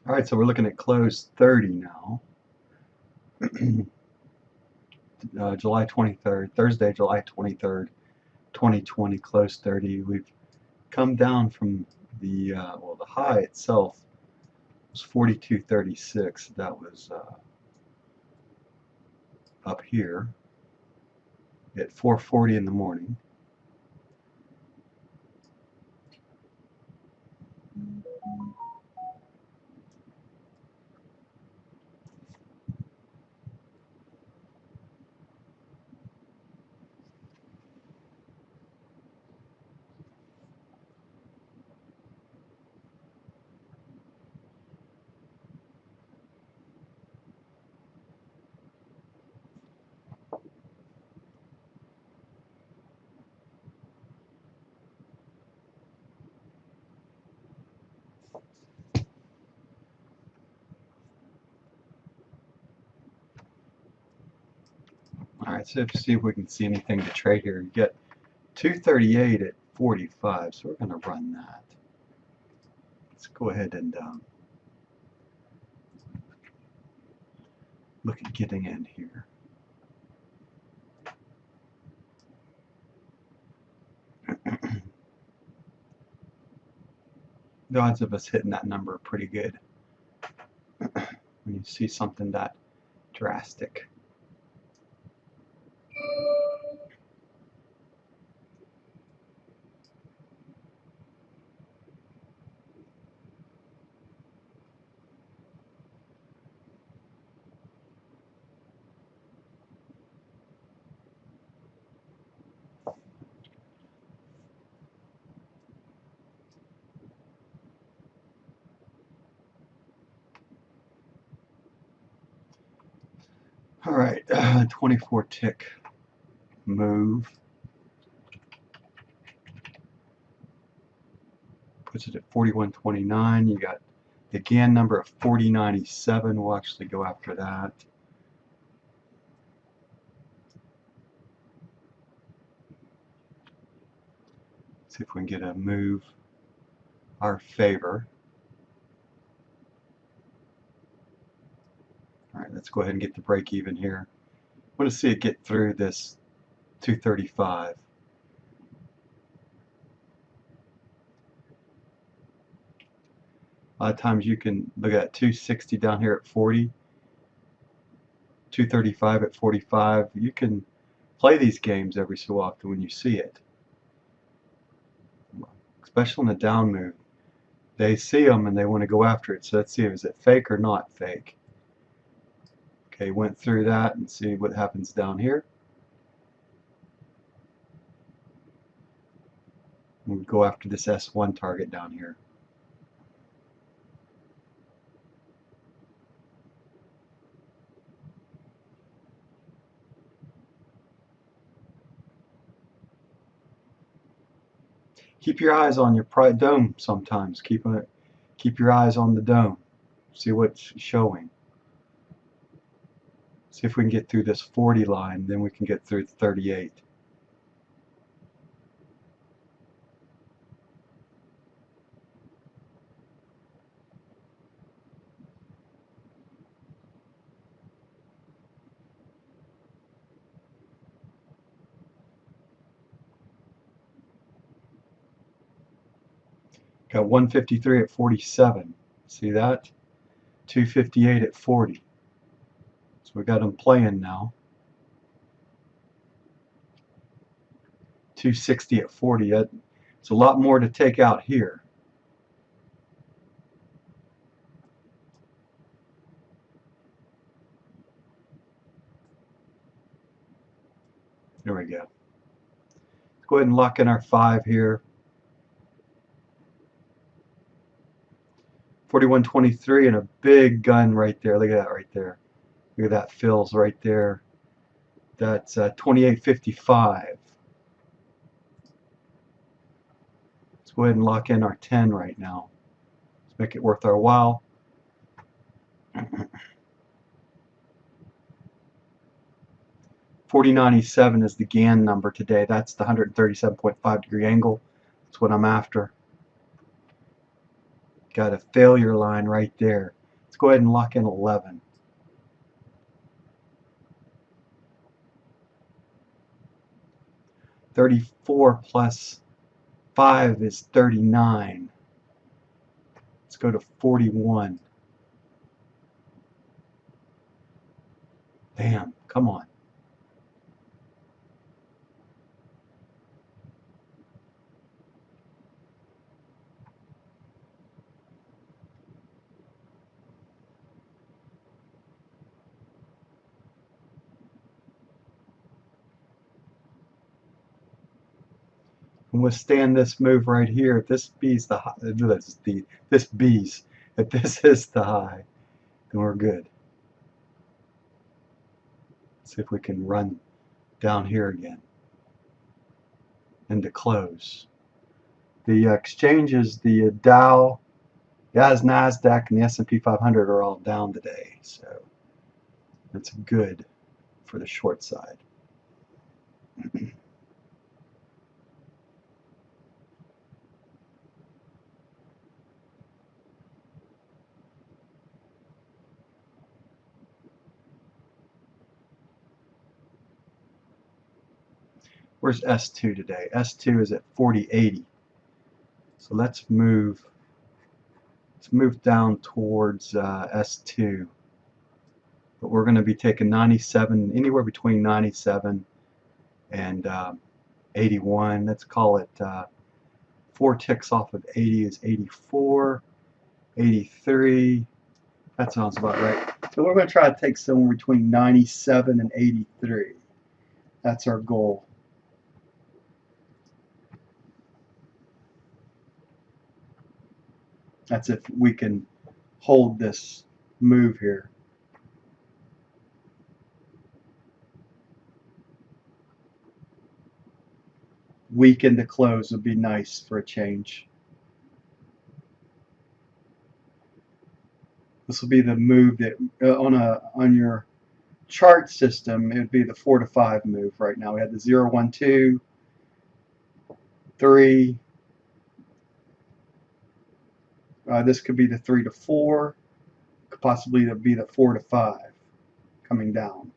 All right, so we're looking at close 30 now. July 23rd, Thursday, July 23rd, 2020, close 30. We've come down from the the high itself was 42.36. That was up here at 4:40 in the morning. All right, so let's see if we can see anything to trade here. You get 238 at 45, so we're going to run that. Let's go ahead and look at getting in here. The odds of us hitting that number are pretty good when you see something that drastic. All right, 24 tick move. Puts it at 41.29. You got the GAN number of 40.97. We'll actually go after that. See if we can get a move our favor. All right, let's go ahead and get the break even here. I want to see it get through this 235. A lot of times you can look at 260 down here at 40, 235 at 45. You can play these games every so often when you see it, especially in the down move. They see them and they want to go after it. So let's see, is it fake or not fake? Okay, went through that and see what happens down here. We'll go after this S1 target down here. Keep your eyes on your dome sometimes. Keep your eyes on the dome. See what's showing. See if we can get through this 40 line, then we can get through 38. Got 153 at 47. See that? 258 at 40. So we got them playing now. 260 at 40. It's a lot more to take out here. There we go. Let's go ahead and lock in our 5 here. 41.23 and a big gun right there. Look at that right there. Look at that fills right there. That's 28.55. Let's go ahead and lock in our 10 right now. Let's make it worth our while. 40.97 is the GAN number today. That's the 137.5 degree angle. That's what I'm after. Got a failure line right there. Let's go ahead and lock in 11. $34 plus 5 is 39. Let's go to 41. Damn, come on. And withstand this move right here. If this B's the high, this B's, if this is the high, then we're good. See if we can run down here again and to close. The exchanges, the Dow, NASDAQ, and the S&P 500 are all down today, so that's good for the short side. Where's S2 today? S2 is at 40.80. So let's move down towards S2. But we're going to be taking 97, anywhere between 97 and 81. Let's call it 4 ticks off of 80 is 84, 83. That sounds about right. So we're going to try to take somewhere between 97 and 83. That's our goal. That's if we can hold this move here. Weaken to close would be nice for a change. This will be the move that on your chart system, it would be the 4 to 5 move right now. We had the 0, 1, 2, 3. This could be the 3 to 4. Could possibly be the 4 to 5 coming down.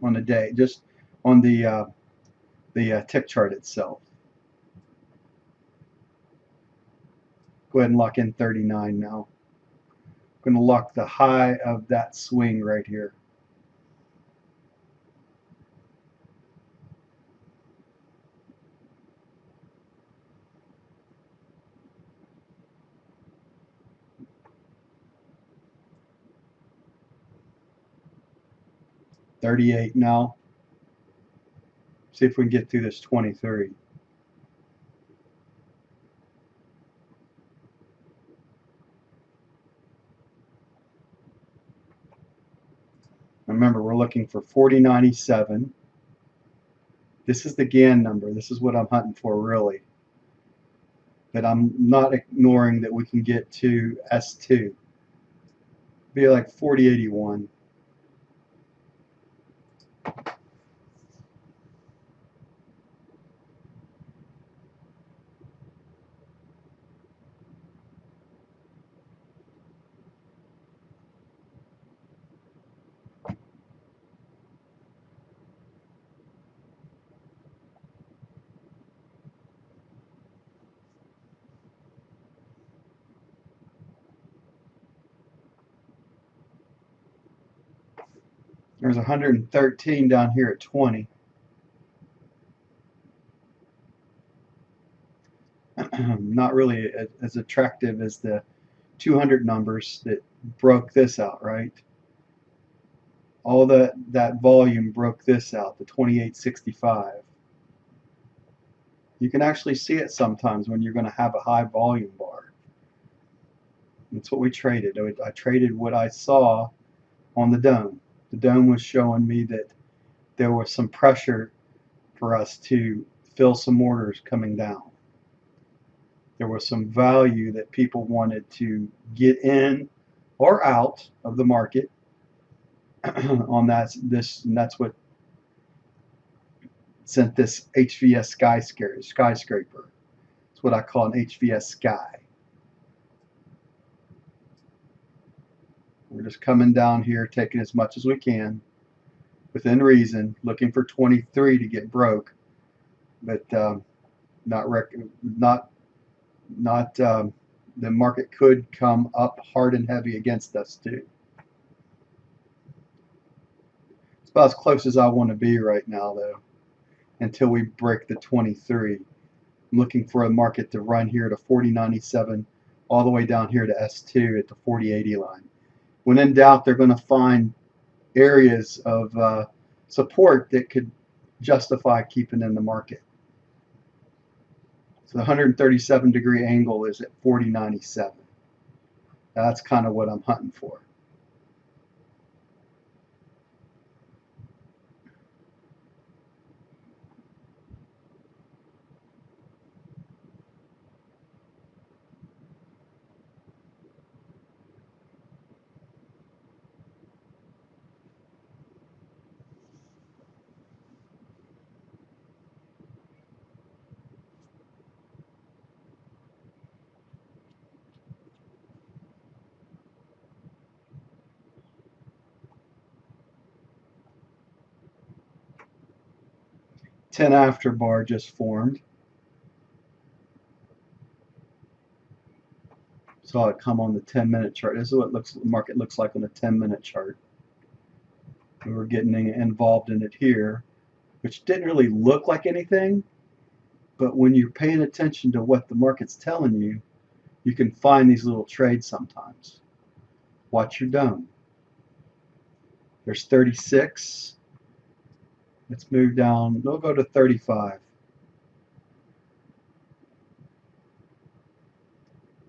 On the day, just on the tick chart itself. Go ahead and lock in 39 now. I'm going to lock the high of that swing right here. $38 now. See if we can get through this 23. Remember, we're looking for 40.97. This is the GAN number. This is what I'm hunting for, really. But I'm not ignoring that we can get to S2. Be like 40.81. There's 113 down here at 20. Not really as attractive as the 200 numbers that broke this out, right? All that volume broke this out, the 2865. You can actually see it sometimes when you're going to have a high volume bar. That's what we traded. I traded what I saw on the dome. The dome was showing me that there was some pressure for us to fill some orders coming down. There was some value that people wanted to get in or out of the market on that. And that's what sent this HVS skyscraper. That's It's what I call an HVS sky. We're just coming down here, taking as much as we can, within reason, looking for 23 to get broke, but the market could come up hard and heavy against us too. It's about as close as I want to be right now, though, until we break the 23. I'm looking for a market to run here to 40.97, all the way down here to S2 at the 40.80 line. When in doubt, they're going to find areas of support that could justify keeping in the market. So the 137-degree angle is at 40.97. That's kind of what I'm hunting for. Ten after bar just formed. Saw it come on the 10-minute chart. This is what the market looks like on the 10-minute chart. We were getting involved in it here, which didn't really look like anything, but when you're paying attention to what the market's telling you, you can find these little trades sometimes. Watch your dome. There's 36. Let's move down. We'll go to 35.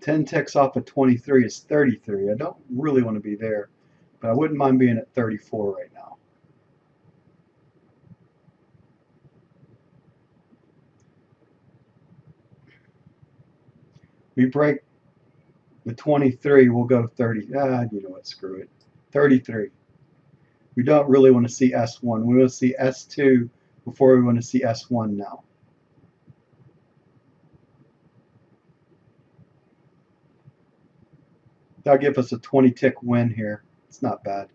10 ticks off of 23 is 33. I don't really want to be there, but I wouldn't mind being at 34 right now. We break the 23, we'll go to 30. You know what, screw it. 33. We don't really want to see S1. We want to see S2 before we want to see S1 now. That'll give us a 20-tick win here. It's not bad.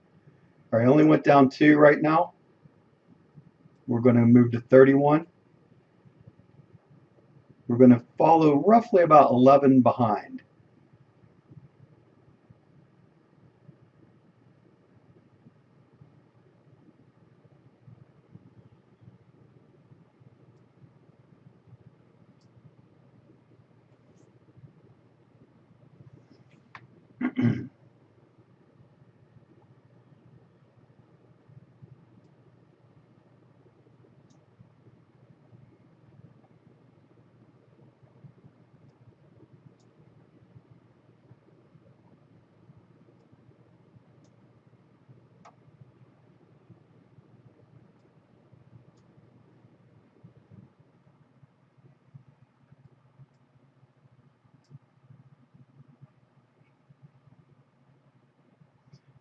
All right, only went down 2 right now. We're going to move to 31. We're going to follow roughly about 11 behind.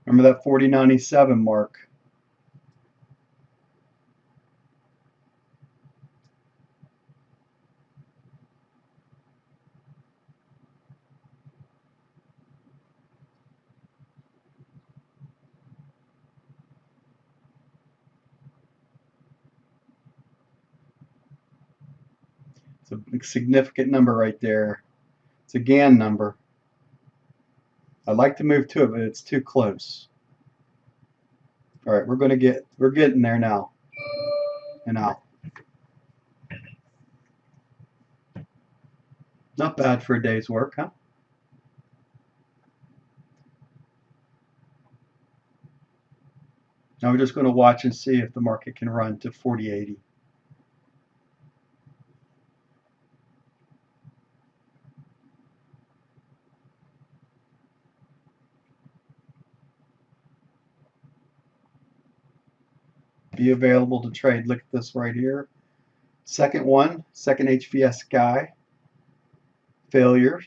Remember that 40.97 mark. It's a significant number right there. It's a Gann number. I'd like to move to it, but it's too close. All right, we're getting there now. And out. Not bad for a day's work, huh? Now we're just going to watch and see if the market can run to 40.80. Be available to trade. Look at this right here. Second HVS sky. Failure.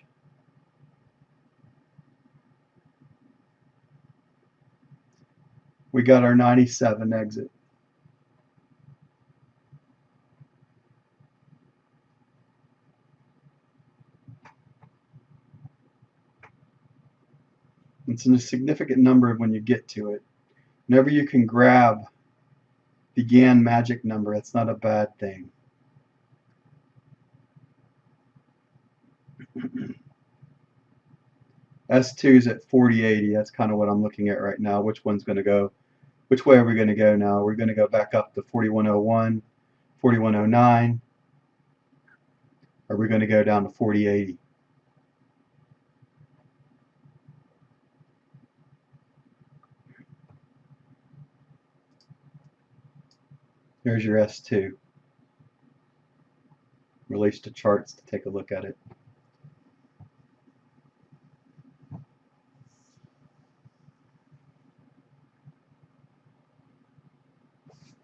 We got our 97 exit. It's a significant number when you get to it. Whenever you can grab the Gann magic number, that's not a bad thing. S2 is at 4080. That's kind of what I'm looking at right now. Which one's going to go? Which way are we going to go now? We're going to go back up to 4101, 4109. Or we're going to go down to 4080. There's your S2. Release to charts to take a look at it.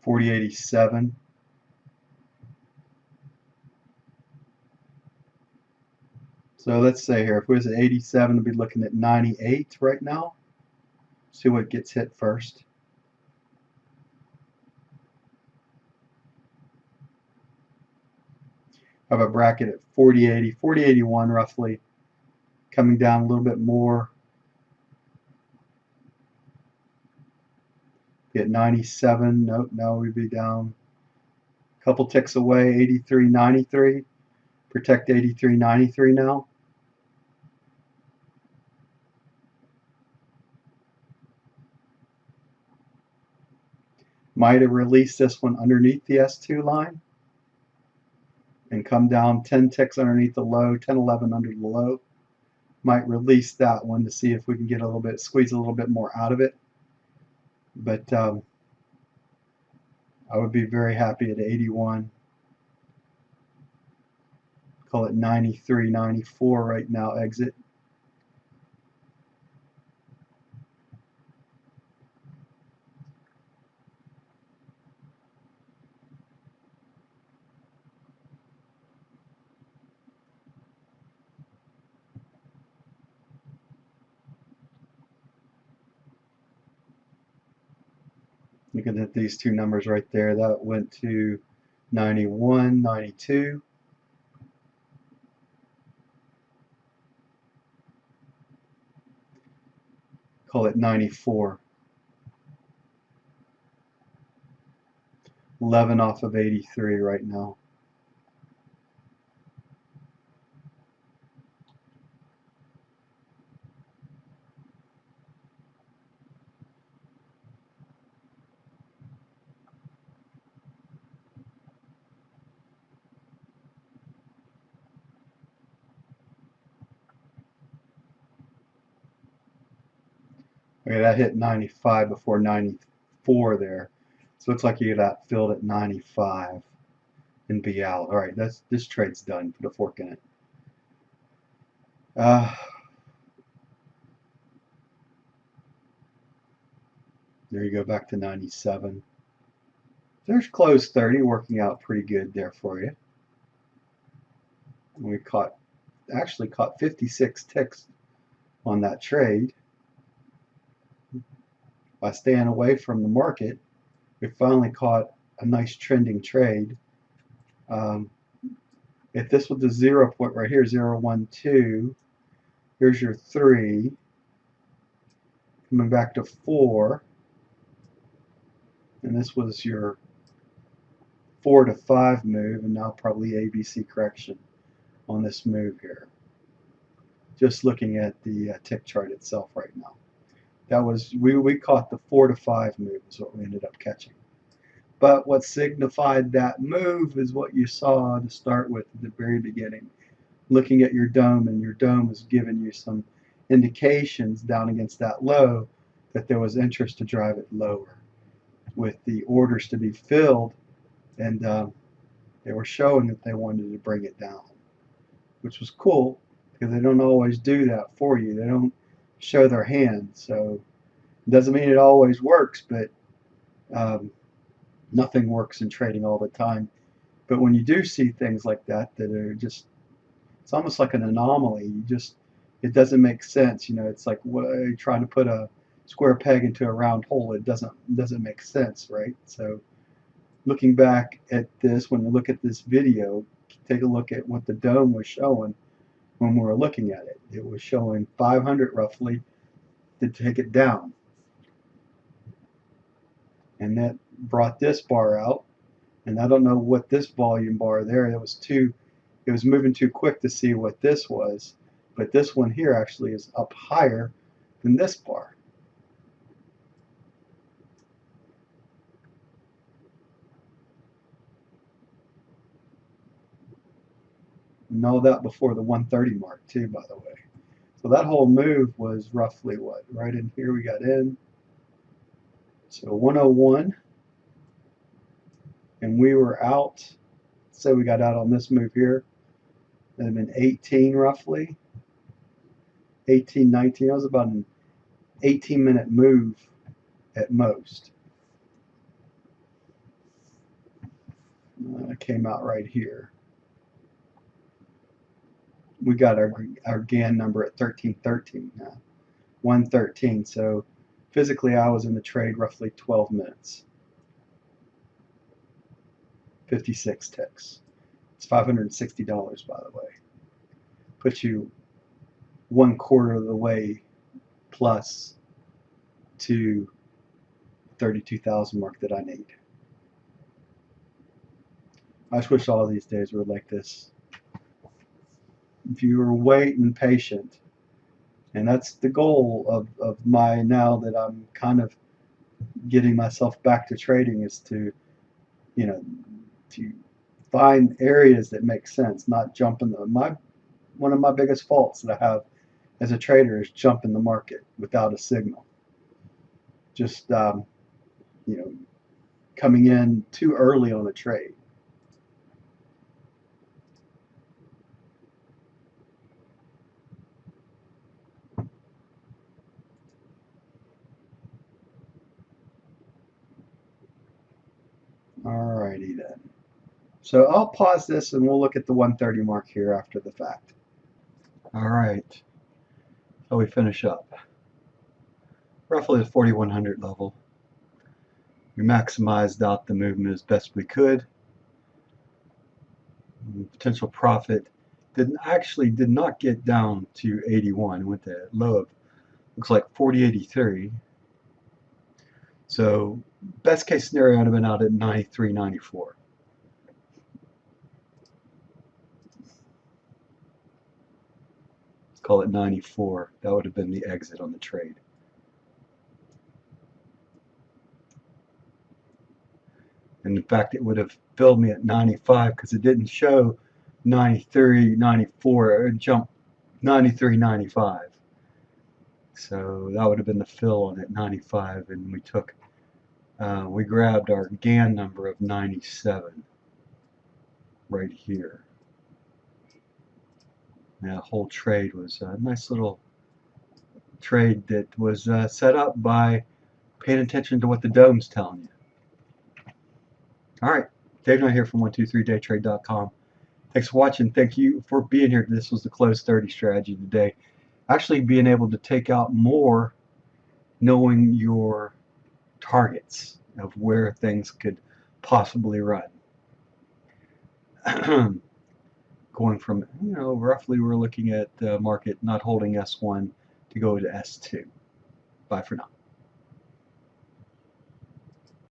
$40.87. So let's say here, if it was at 87, we'd be looking at 98 right now. See what gets hit first. I have a bracket at 40.80, 40.81 roughly, coming down a little bit more. Be at 97. Nope, no, we'd be down a couple ticks away. 83.93. Protect 83.93 now. Might have released this one underneath the S2 line and come down 10 ticks underneath the low, 10.11 under the low. Might release that one to see if we can get a little bit, squeeze a little bit more out of it. But I would be very happy at 81. Call it 93, 94 right now, exit. Looking at these two numbers right there, that went to 91, 92. Call it 94. 11 off of 83 right now. Okay, that hit 95 before 94 there. So it looks like you got filled at 95 and be out. All right, this trade's done. Put a fork in it. There you go, back to 97. There's close 30, working out pretty good there for you. We actually caught 56 ticks on that trade. By staying away from the market, we finally caught a nice trending trade. If this was the 0 point right here, 0, 1, 2, here's your 3, coming back to 4, and this was your 4 to 5 move, and now probably ABC correction on this move here. Just looking at the tick chart itself right now. That was, we caught the 4 to 5 move is what we ended up catching. But what signified that move is what you saw to start with at the very beginning. Looking at your dome, and your dome was giving you some indications down against that low that there was interest to drive it lower with the orders to be filled, and they were showing that they wanted to bring it down, which was cool because they don't always do that for you. They don't show their hand, so it doesn't mean it always works, but nothing works in trading all the time. But when you do see things like that are just, it's almost like an anomaly. It doesn't make sense. It's like trying to put a square peg into a round hole. It doesn't make sense, right? So looking back at this, when you look at this video, take a look at what the dome was showing when we were looking at it. It was showing 500 roughly to take it down. And that brought this bar out. And I don't know what this volume bar there, it was moving too quick to see what this was. But this one here actually is up higher than this bar. And all that before the 130 mark too, by the way. So that whole move was roughly what? Right in here we got in. So 101. And we were out. Say we got out on this move here. That had been 18 roughly. 18, 19. That was about an 18-minute move at most. Came out right here. We got our GAN number at 1313 now. 113. So physically I was in the trade roughly 12 minutes. 56 ticks. It's $560, by the way. Puts you 1/4 of the way plus to 32,000 mark that I need. I just wish all these days were like this. If you were waiting patient, and that's the goal of my, now that I'm kind of getting myself back to trading, is to, you know, to find areas that make sense, not jump in the, one of my biggest faults that I have as a trader is jump in the market without a signal. Just, you know, coming in too early on a trade. Alrighty then. So I'll pause this and we'll look at the 130 mark here after the fact. Alright, so we finish up. Roughly the 4100 level. We maximized out the movement as best we could. Potential profit did not get down to 81. It went to a low of, looks like 40.83. So best case scenario would have been out at 93.94. Let's call it 94. That would have been the exit on the trade. And in fact, it would have filled me at 95 because it didn't show 93, 94. It jumped 93, 95. So that would have been the fill on at 95, and we took, we grabbed our GAN number of 97 right here. And that whole trade was a nice little trade that was set up by paying attention to what the dome's telling you. All right, Dave Knight here from 123daytrade.com. Thanks for watching. Thank you for being here. This was the close 30 strategy today. Actually being able to take out more, knowing your targets of where things could possibly run. Going from, you know, roughly we're looking at the market not holding S1 to go to S2. Bye for now.